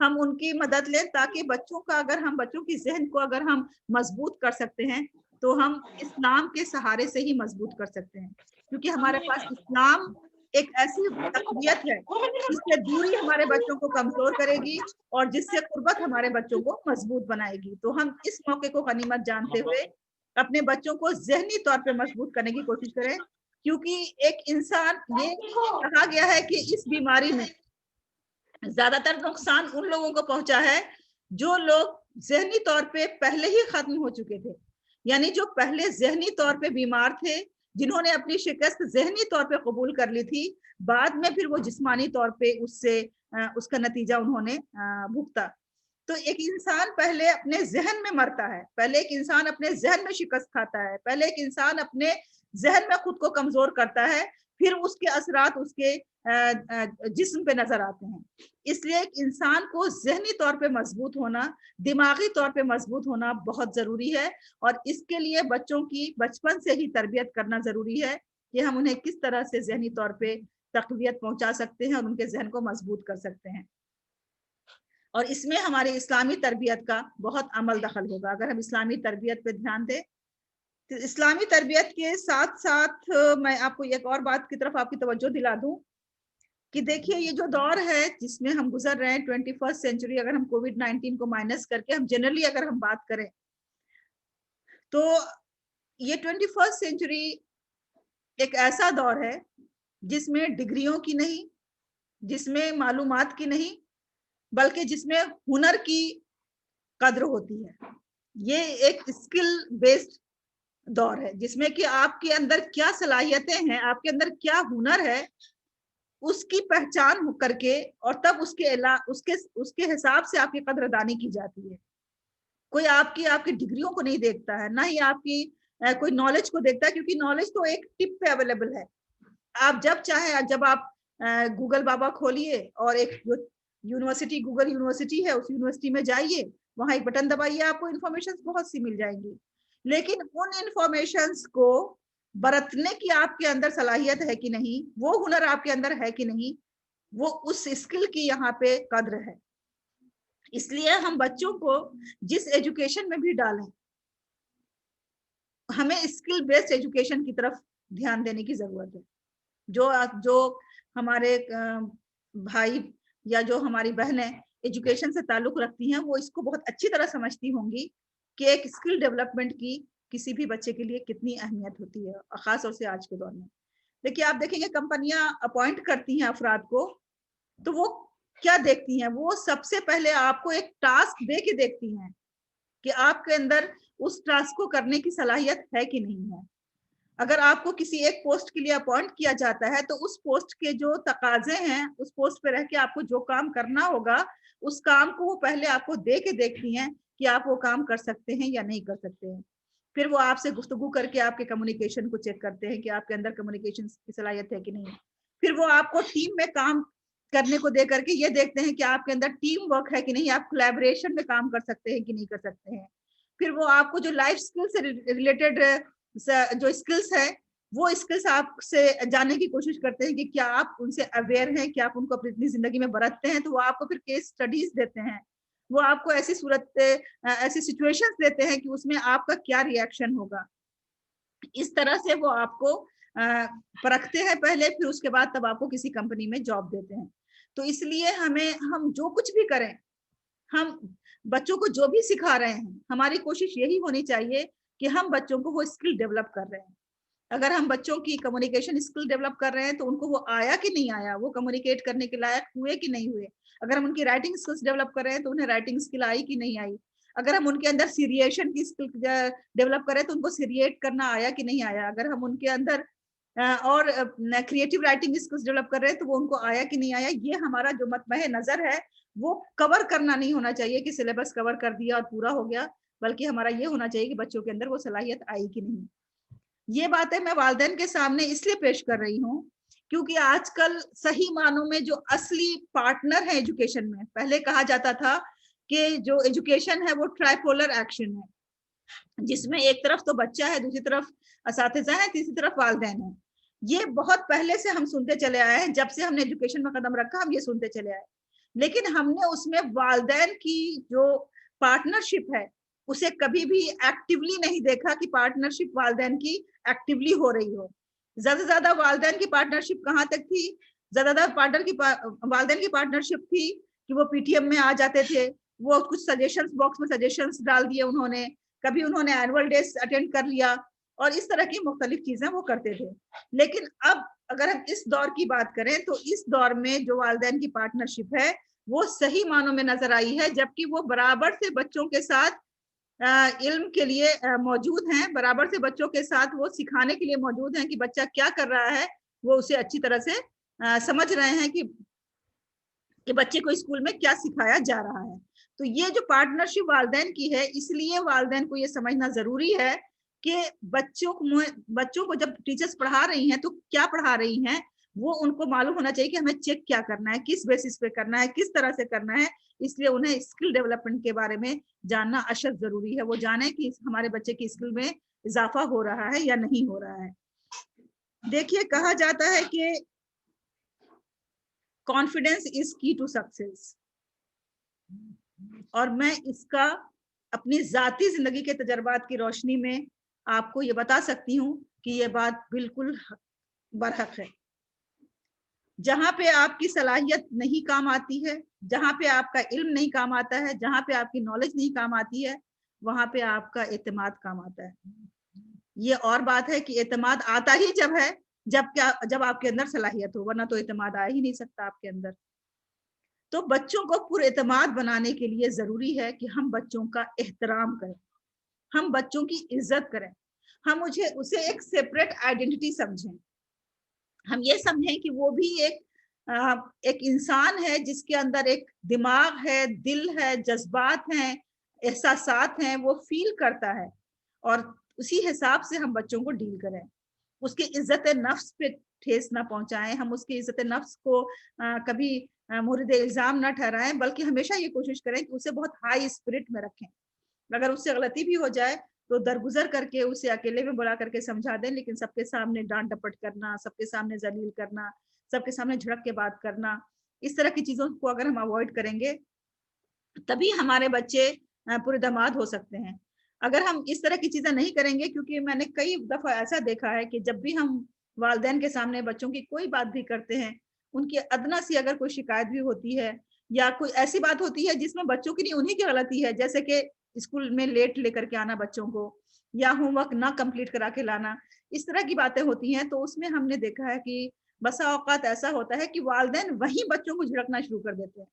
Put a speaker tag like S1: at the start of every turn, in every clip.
S1: ہم ان کی مدد لیں تاکہ بچوں کا ہم بچوں کی ذہن کو اگر ہم مضبوط کر سکتے ہیں تو ہم اسلام کے سہارے سے ہی مضبوط کر سکتے ہیں، کیونکہ ہمارے پاس اسلام ایک ایسی تقویت ہے جس سے دوری ہمارے بچوں کو کمزور کرے گی اور جس سے قربت ہمارے بچوں کو مضبوط بنائے گی. تو ہم اس موقع کو غنیمت جانتے ہوئے اپنے بچوں کو ذہنی طور پہ مضبوط کرنے کی کوشش کریں، کیونکہ ایک انسان، یہ کہا گیا ہے کہ اس بیماری میں زیادہ تر نقصان ان لوگوں کو پہنچا ہے جو لوگ ذہنی طور پہ پہلے ہی ختم ہو چکے تھے، یعنی جو پہلے ذہنی طور پہ بیمار تھے، جنہوں نے اپنی شکست ذہنی طور پہ قبول کر لی تھی، بعد میں پھر وہ جسمانی طور پہ اس کا نتیجہ انہوں نے بھگتا. تو ایک انسان پہلے اپنے ذہن میں مرتا ہے، پہلے ایک انسان اپنے ذہن میں شکست کھاتا ہے، پہلے ایک انسان اپنے ذہن میں خود کو کمزور کرتا ہے، پھر اس کے اثرات اس کے جسم پہ نظر آتے ہیں. اس لیے ایک انسان کو ذہنی طور پہ مضبوط ہونا، دماغی طور پہ مضبوط ہونا بہت ضروری ہے، اور اس کے لیے بچوں کی بچپن سے ہی تربیت کرنا ضروری ہے کہ ہم انہیں کس طرح سے ذہنی طور پہ تقویت پہنچا سکتے ہیں اور ان کے ذہن کو مضبوط کر سکتے ہیں. اور اس میں ہماری اسلامی تربیت کا بہت عمل دخل ہوگا. اگر ہم اسلامی تربیت پہ دھیان دیں تو اسلامی تربیت کے ساتھ ساتھ میں آپ کو ایک اور بات کی طرف آپ کی توجہ دلا دوں کہ دیکھیے یہ جو دور ہے جس میں ہم گزر رہے ہیں 21 سینچری، اگر ہم کووڈ-19 کو مائنس کر کے ہم جنرلی اگر ہم بات کریں تو یہ 21 سینچری ایک ایسا دور ہے جس میں ڈگریوں کی نہیں، جس میں معلومات کی نہیں، بلکہ جس میں ہنر کی قدر ہوتی ہے. یہ ایک اسکل بیسڈ دور ہے جس میں کہ آپ کے اندر کیا صلاحیتیں ہیں، آپ کے اندر کیا ہنر ہے، اس کی پہچان کر کے اور تب اس کے حساب سے آپ کی قدردانی کی جاتی ہے. کوئی آپ کی ڈگریوں کو نہیں دیکھتا ہے، نہ ہی آپ کی کوئی نالج کو دیکھتا ہے، کیونکہ نالج تو ایک ٹپ پہ اویلیبل ہے. آپ جب چاہیں، جب آپ گوگل بابا کھولیے اور ایک یونیورسٹی، گوگل یونیورسٹی ہے، اس یونیورسٹی میں جائیے، وہاں ایک بٹن دبائیے، آپ کو انفارمیشن بہت سی مل جائیں گی. لیکن ان انفارمیشنز کو برتنے کی آپ کے اندر صلاحیت ہے کہ نہیں، وہ ہنر آپ کے اندر ہے کہ نہیں، وہ اس اسکل کی یہاں پہ قدر ہے. اس لیے ہم بچوں کو جس ایجوکیشن میں بھی ڈالیں، ہمیں اسکل بیسڈ ایجوکیشن کی طرف دھیان دینے کی ضرورت ہے. جو ہمارے بھائی یا جو ہماری بہنیں ایجوکیشن سے تعلق رکھتی ہیں، وہ اس کو بہت اچھی طرح سمجھتی ہوں گی کہ ایک اسکل ڈیولپمنٹ کی کسی بھی بچے کے لیے کتنی اہمیت ہوتی ہے، خاص طور سے آج کے دور میں. دیکھیے آپ دیکھیں گے کمپنیاں اپوائنٹ کرتی ہیں افراد کو، تو وہ کیا دیکھتی ہیں؟ وہ سب سے پہلے آپ کو ایک ٹاسک دے کے دیکھتی ہیں کہ آپ کے اندر اس ٹاسک کو کرنے کی صلاحیت ہے کہ نہیں ہے. اگر آپ کو کسی ایک پوسٹ کے لیے اپوائنٹ کیا جاتا ہے تو اس پوسٹ کے جو تقاضے ہیں، اس پوسٹ پہ رہ کے آپ کو جو کام کرنا ہوگا، اس کام کو وہ پہلے آپ کو دے کے دیکھتی ہیں کہ آپ وہ کام کر سکتے ہیں یا نہیں کر سکتے ہیں. پھر وہ آپ سے گفتگو کر کے آپ کے کمیونیکیشن کو چیک کرتے ہیں کہ آپ کے اندر کمیونیکیشن کی صلاحیت ہے کہ نہیں. پھر وہ آپ کو ٹیم میں کام کرنے کو دے کر کے یہ دیکھتے ہیں کہ آپ کے اندر ٹیم ورک ہے کہ نہیں، آپ کولیبریشن میں کام کر سکتے ہیں کہ نہیں کر سکتے ہیں. پھر وہ آپ کو جو لائف اسکل سے ریلیٹڈ جو اسکلس ہے، وہ اسکلس آپ سے جاننے کی کوشش کرتے ہیں کہ کیا آپ ان سے اویئر ہیں، کیا آپ ان کو اپنی زندگی میں برتتے ہیں. تو وہ آپ کو پھر کیس اسٹڈیز دیتے ہیں، وہ آپ کو ایسی سچویشنز دیتے ہیں کہ اس میں آپ کا کیا ری ایکشن ہوگا. اس طرح سے وہ آپ کو پرکھتے ہیں پہلے، پھر اس کے بعد تب آپ کو کسی کمپنی میں جاب دیتے ہیں. تو اس لیے ہم جو کچھ بھی کریں، ہم بچوں کو جو بھی سکھا رہے ہیں، ہماری کوشش یہی ہونی چاہیے کہ ہم بچوں کو وہ اسکل ڈیولپ کر رہے ہیں. اگر ہم بچوں کی کمیونیکیشن اسکل ڈیولپ کر رہے ہیں تو ان کو وہ آیا کہ نہیں آیا، وہ کمیونیکیٹ کرنے کے لائق ہوئے کہ نہیں ہوئے. اگر ہم ان کی رائٹنگ اسکلس ڈیولپ کر رہے ہیں تو انہیں رائٹنگ اسکل آئی کہ نہیں آئی. اگر ہم ان کے اندر سیریشن کی اسکل ڈیولپ کریں تو ان کو سیریٹ کرنا آیا کہ نہیں آیا. اگر ہم ان کے اندر اور کریٹو رائٹنگ اسکلس ڈیولپ کر رہے ہیں تو وہ ان کو آیا کہ نہیں آیا. یہ ہمارا جو مطمع نظر ہے وہ کور کرنا نہیں ہونا چاہیے کہ سلیبس کور کر دیا اور پورا ہو گیا، بلکہ ہمارا یہ ہونا چاہیے کہ بچوں کے اندر وہ صلاحیت آئی کہ نہیں. یہ باتیں میں والدین کے سامنے اس لیے پیش کر رہی ہوں کیونکہ آج کل صحیح معنوں میں جو اصلی پارٹنر ہے ایجوکیشن میں، پہلے کہا جاتا تھا کہ جو ایجوکیشن ہے وہ ٹرائپولر ایکشن ہے، جس میں ایک طرف تو بچہ ہے، دوسری طرف اساتذہ ہیں، تیسری طرف والدین ہیں. یہ بہت پہلے سے ہم سنتے چلے آئے ہیں، جب سے ہم نے ایجوکیشن میں قدم رکھا ہم یہ سنتے چلے آئے. لیکن ہم نے اس میں والدین کی جو پارٹنرشپ ہے اسے کبھی بھی ایکٹیولی نہیں دیکھا کہ پارٹنرشپ والدین کی ایکٹیولی ہو رہی ہو. زیادہ سے زیادہ والدین کی پارٹنرشپ کہاں تک تھی؟ زیادہ والدین کی پارٹنرشپ تھی کہ وہ پی ٹی ایم میں آ جاتے تھے, وہ کچھ سجیشنز باکس میں سجیشنز ڈال دیے انہوں نے, کبھی انہوں نے اینول ڈیز اٹینڈ کر لیا, اور اس طرح کی مختلف چیزیں وہ کرتے تھے. لیکن اب اگر ہم اس دور کی بات کریں تو اس دور میں جو والدین کی پارٹنرشپ ہے وہ صحیح معنوں میں نظر آئی ہے, جبکہ وہ برابر سے بچوں کے ساتھ علم کے لیے موجود ہیں, برابر سے بچوں کے ساتھ وہ سکھانے کے لیے موجود ہیں کہ بچہ کیا کر رہا ہے وہ اسے اچھی طرح سے سمجھ رہے ہیں کہ بچے کو اسکول میں کیا سکھایا جا رہا ہے. تو یہ جو پارٹنرشپ والدین کی ہے, اس لیے والدین کو یہ سمجھنا ضروری ہے کہ بچوں کو جب ٹیچرز پڑھا رہی ہیں تو کیا پڑھا رہی ہیں, وہ ان کو معلوم ہونا چاہیے کہ ہمیں چیک کیا کرنا ہے, کس بیسس پہ کرنا ہے, کس طرح سے کرنا ہے. اس لیے انہیں اسکل ڈیولپمنٹ کے بارے میں جاننا اشد ضروری ہے, وہ جانیں کہ ہمارے بچے کی اسکل میں اضافہ ہو رہا ہے یا نہیں ہو رہا ہے. دیکھیے کہا جاتا ہے کہ کانفیڈینس از کی ٹو سکسیس, اور میں اس کا اپنی ذاتی زندگی کے تجربات کی روشنی میں آپ کو یہ بتا سکتی ہوں کہ یہ بات بالکل برحق ہے. جہاں پہ آپ کی صلاحیت نہیں کام آتی ہے, جہاں پہ آپ کا علم نہیں کام آتا ہے, جہاں پہ آپ کی نالج نہیں کام آتی ہے, وہاں پہ آپ کا اعتماد کام آتا ہے. یہ اور بات ہے کہ اعتماد آتا ہی جب ہے جب آپ کے اندر صلاحیت ہو, ورنہ تو اعتماد آ ہی نہیں سکتا آپ کے اندر. تو بچوں کو پر اعتماد بنانے کے لیے ضروری ہے کہ ہم بچوں کا احترام کریں, ہم بچوں کی عزت کریں, ہم اسے ایک سیپریٹ آئیڈینٹی سمجھیں. ہم یہ سمجھیں کہ وہ بھی ایک انسان ہے جس کے اندر ایک دماغ ہے, دل ہے, جذبات ہیں, احساسات ہیں, وہ فیل کرتا ہے, اور اسی حساب سے ہم بچوں کو ڈیل کریں. اس کی عزت نفس پہ ٹھیس نہ پہنچائیں, ہم اس کی عزت نفس کو کبھی مورد الزام نہ ٹھہرائیں, بلکہ ہمیشہ یہ کوشش کریں کہ اسے بہت ہائی اسپرٹ میں رکھیں. اگر اس سے غلطی بھی ہو جائے تو درگزر کر کے اسے اکیلے میں بلا کر کے سمجھا دیں, لیکن سب کے سامنے ڈانٹ ڈپٹ کرنا, سب کے سامنے ذلیل کرنا, سب کے سامنے جھڑک کے بات کرنا, اس طرح کی چیزوں کو اگر ہم اوائڈ کریں گے تبھی ہمارے بچے پراعتماد ہو سکتے ہیں. اگر ہم اس طرح کی چیزیں نہیں کریں گے, کیونکہ میں نے کئی دفعہ ایسا دیکھا ہے کہ جب بھی ہم والدین کے سامنے بچوں کی کوئی بات بھی کرتے ہیں, ان کی ادنا سی اگر کوئی شکایت بھی ہوتی ہے یا کوئی ایسی بات ہوتی ہے جس میں بچوں کی نہیں انہی کی غلطی ہے, جیسے کہ اسکول میں لیٹ لے کر کے آنا بچوں کو, یا ہوم ورک نہ کمپلیٹ کرا کے لانا, اس طرح کی باتیں ہوتی ہیں, تو اس میں ہم نے دیکھا ہے کہ بسا اوقات ایسا ہوتا ہے کہ والدین وہی بچوں کو جھڑکنا شروع کر دیتے ہیں,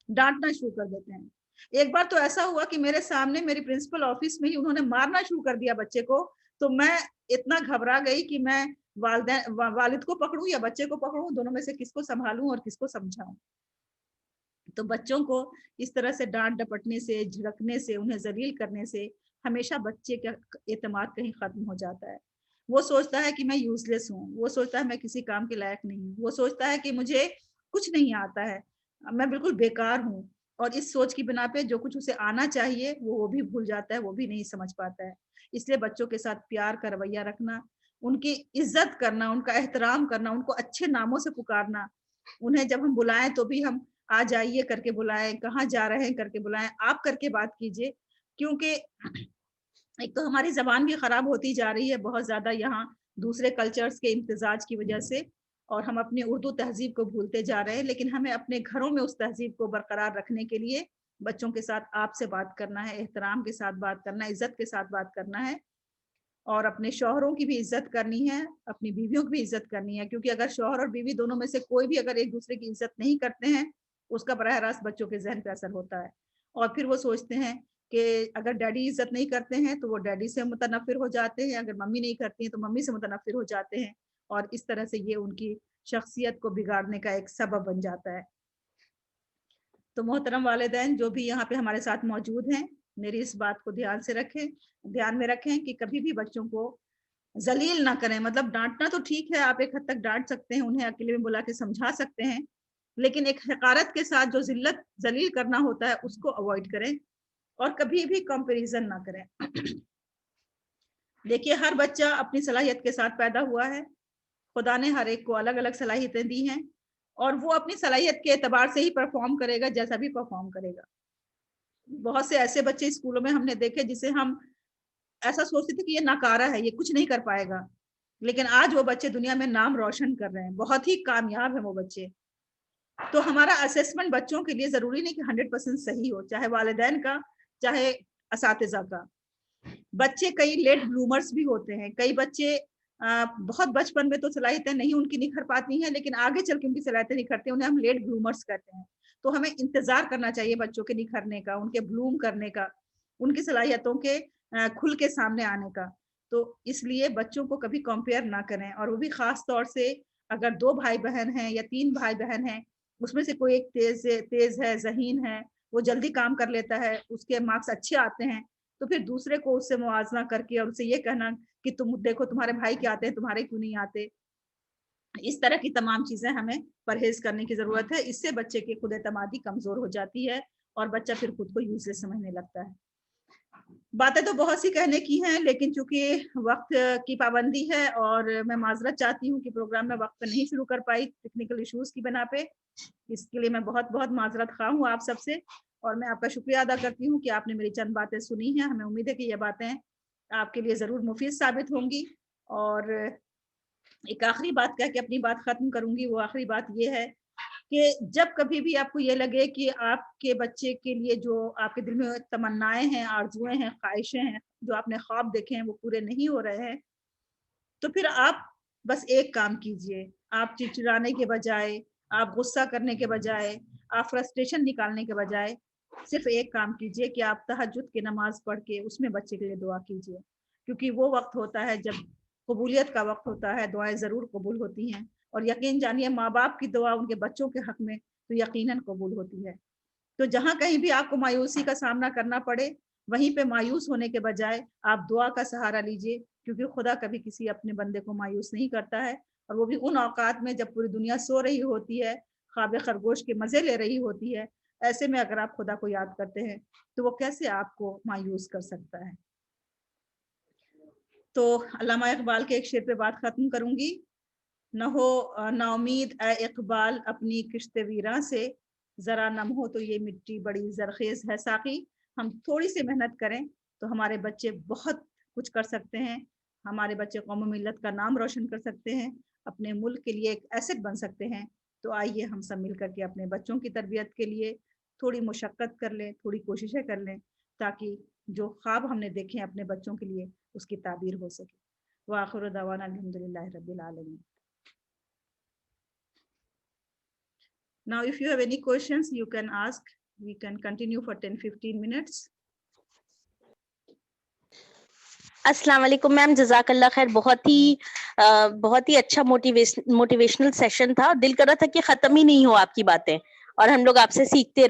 S1: ڈانٹنا شروع کر دیتے ہیں. ایک بار تو ایسا ہوا کہ میرے سامنے میری پرنسپل آفس میں ہی انہوں نے مارنا شروع کر دیا بچے کو, تو میں اتنا گھبرا گئی کہ میں والد کو پکڑوں یا بچے کو پکڑوں, دونوں میں سے کس کو سنبھالوں اور کس کو سمجھاؤں. تو بچوں کو اس طرح سے ڈانٹ ڈپٹنے سے, جھڑکنے سے, انہیں ذلیل کرنے سے ہمیشہ بچے کا اعتماد کہیں ختم ہو جاتا ہے. وہ سوچتا ہے کہ میں یوز لیس ہوں, وہ سوچتا ہے میں کسی کام کے لائق نہیں ہوں, وہ سوچتا ہے کہ مجھے کچھ نہیں آتا ہے, میں بالکل بیکار ہوں, اور اس سوچ کی بنا پہ جو کچھ اسے آنا چاہیے وہ بھی بھول جاتا ہے, وہ بھی نہیں سمجھ پاتا ہے. اس لیے بچوں کے ساتھ پیار کا رویہ رکھنا, ان کی عزت کرنا, ان کا احترام کرنا, ان کو اچھے ناموں سے پکارنا, انہیں جب ہم بلائیں تو بھی ہم آ جائیے کر کے بلائیں, کہاں جا رہے ہیں کر کے بلائیں, آپ کر کے بات کیجیے. کیونکہ ایک تو ہماری زبان بھی خراب ہوتی جا رہی ہے بہت زیادہ یہاں دوسرے کلچرز کے امتزاج کی وجہ سے, اور ہم اپنی اردو تہذیب کو بھولتے جا رہے ہیں. لیکن ہمیں اپنے گھروں میں اس تہذیب کو برقرار رکھنے کے لیے بچوں کے ساتھ آپ سے بات کرنا ہے, احترام کے ساتھ بات کرنا ہے, عزت کے ساتھ بات کرنا ہے, اور اپنے شوہروں کی بھی عزت کرنی ہے, اپنی بیویوں کی بھی عزت کرنی ہے. کیونکہ اگر شوہر اور بیوی دونوں میں سے کوئی بھی اگر ایک دوسرے کی عزت نہیں کرتے ہیں, اس کا براہ راست بچوں کے ذہن پہ اثر ہوتا ہے, اور پھر وہ سوچتے ہیں کہ اگر ڈیڈی عزت نہیں کرتے ہیں تو وہ ڈیڈی سے متنفر ہو جاتے ہیں, اگر ممی نہیں کرتی ہیں تو ممی سے متنفر ہو جاتے ہیں, اور اس طرح سے یہ ان کی شخصیت کو بگاڑنے کا ایک سبب بن جاتا ہے. تو محترم والدین جو بھی یہاں پہ ہمارے ساتھ موجود ہیں, میری اس بات کو دھیان میں رکھیں کہ کبھی بھی بچوں کو ذلیل نہ کریں. مطلب ڈانٹنا تو ٹھیک ہے, آپ ایک حد تک ڈانٹ سکتے ہیں, انہیں اکیلے میں بلا کے سمجھا سکتے ہیں, لیکن ایک حقارت کے ساتھ جو ذلیل کرنا ہوتا ہے اس کو اوائڈ کریں, اور کبھی بھی کمپیریزن نہ کریں. دیکھیے ہر بچہ اپنی صلاحیت کے ساتھ پیدا ہوا ہے, خدا نے ہر ایک کو الگ الگ صلاحیتیں دی ہیں, اور وہ اپنی صلاحیت کے اعتبار سے ہی پرفارم کرے گا جیسا بھی پرفارم کرے گا. بہت سے ایسے بچے اسکولوں میں ہم نے دیکھے جسے ہم ایسا سوچتے تھے کہ یہ ناکارہ ہے, یہ کچھ نہیں کر پائے گا, لیکن آج وہ بچے دنیا میں نام روشن کر رہے ہیں, بہت ہی کامیاب ہیں وہ بچے. تو ہمارا اسیسمنٹ بچوں کے لیے ضروری نہیں کہ 100% صحیح ہو, چاہے والدین کا چاہے اساتذہ کا. بچے کئی لیٹ بلومرز بھی ہوتے ہیں, کئی بچے بہت بچپن میں تو صلاحیتیں نہیں ان کی نکھر پاتی ہیں, لیکن آگے چل کے ان کی صلاحیتیں نکھرتے ہیں, انہیں ہم لیٹ بلومرز کہتے ہیں. تو ہمیں انتظار کرنا چاہیے بچوں کے نکھرنے کا, ان کے بلوم کرنے کا, ان کی صلاحیتوں کے کھل کے سامنے آنے کا. تو اس لیے بچوں کو کبھی کمپیئر نہ کریں, اور وہ بھی خاص طور سے اگر 2 بھائی بہن ہیں یا 3 بھائی بہن ہیں, اس میں سے کوئی ایک تیز ہے, ذہین ہے, وہ جلدی کام کر لیتا ہے, اس کے مارکس اچھے آتے ہیں, تو پھر دوسرے کو اس سے موازنہ کر کے اور اسے یہ کہنا کہ تم دیکھو تمہارے بھائی کے آتے ہیں, تمہارے کیوں نہیں آتے. اس طرح کی تمام چیزیں ہمیں پرہیز کرنے کی ضرورت ہے. اس سے بچے کی خود اعتمادی کمزور ہو جاتی ہے اور بچہ پھر خود کو یوز لیس سمجھنے لگتا ہے. باتیں تو بہت سی کہنے کی ہیں, لیکن چونکہ وقت کی پابندی ہے اور میں معذرت چاہتی ہوں کہ پروگرام میں وقت پہ نہیں شروع کر پائی ٹیکنیکل ایشوز کی بنا پہ. اس کے لیے میں بہت بہت معذرت خواہ ہوں آپ سب سے, اور میں آپ کا شکریہ ادا کرتی ہوں کہ آپ نے میری چند باتیں سنی ہیں. ہمیں امید ہے کہ یہ باتیں آپ کے لیے ضرور مفید ثابت ہوں گی. اور ایک آخری بات کہہ کے اپنی بات ختم کروں گی. وہ آخری بات یہ ہے کہ جب کبھی بھی آپ کو یہ لگے کہ آپ کے بچے کے لیے جو آپ کے دل میں تمنائیں ہیں, آرزویں ہیں, خواہشیں ہیں, جو آپ نے خواب دیکھے ہیں وہ پورے نہیں ہو رہے ہیں, تو پھر آپ بس ایک کام کیجئے. آپ چڑچڑانے کے بجائے, آپ غصہ کرنے کے بجائے, آپ فرسٹریشن نکالنے کے بجائے صرف ایک کام کیجئے کہ آپ تہجد کی نماز پڑھ کے اس میں بچے کے لیے دعا کیجئے. کیونکہ وہ وقت ہوتا ہے جب قبولیت کا وقت ہوتا ہے, دعائیں ضرور قبول ہوتی ہیں. اور یقین جانیے ماں باپ کی دعا ان کے بچوں کے حق میں تو یقیناً قبول ہوتی ہے. تو جہاں کہیں بھی آپ کو مایوسی کا سامنا کرنا پڑے, وہیں پہ مایوس ہونے کے بجائے آپ دعا کا سہارا لیجئے, کیونکہ خدا کبھی کسی اپنے بندے کو مایوس نہیں کرتا ہے. اور وہ بھی ان اوقات میں جب پوری دنیا سو رہی ہوتی ہے, خواب خرگوش کے مزے لے رہی ہوتی ہے, ایسے میں اگر آپ خدا کو یاد کرتے ہیں تو وہ کیسے آپ کو مایوس کر سکتا ہے. تو علامہ اقبال کے ایک شعر پہ بات ختم کروں گی. نہ ہو نا امید اے اقبال اپنی کشت ویراں سے, ذرا نم ہو تو یہ مٹی بڑی زرخیز ہے ساقی. ہم تھوڑی سی محنت کریں تو ہمارے بچے بہت کچھ کر سکتے ہیں. ہمارے بچے قوم و ملت کا نام روشن کر سکتے ہیں, اپنے ملک کے لیے ایک ایسٹ بن سکتے ہیں. تو آئیے ہم سب مل کر کے اپنے بچوں کی تربیت کے لیے تھوڑی مشقت کر لیں, تھوڑی کوششیں کر لیں, تاکہ جو خواب ہم نے دیکھے ہیں اپنے بچوں کے لیے اس کی تعبیر ہو سکے. وآخر دعوانا الحمدللہ رب العالمین. Now if you have any questions you can ask. We can continue for 10-15 minutes.
S2: السلام علیکم میم, جزاک اللہ خیر. بہت ہی اچھا موٹیویشنل سیشن تھا. دل کر رہا تھا کہ ختم ہی نہیں ہو آپ کی باتیں, اور ہم لوگ آپ سے سیکھتے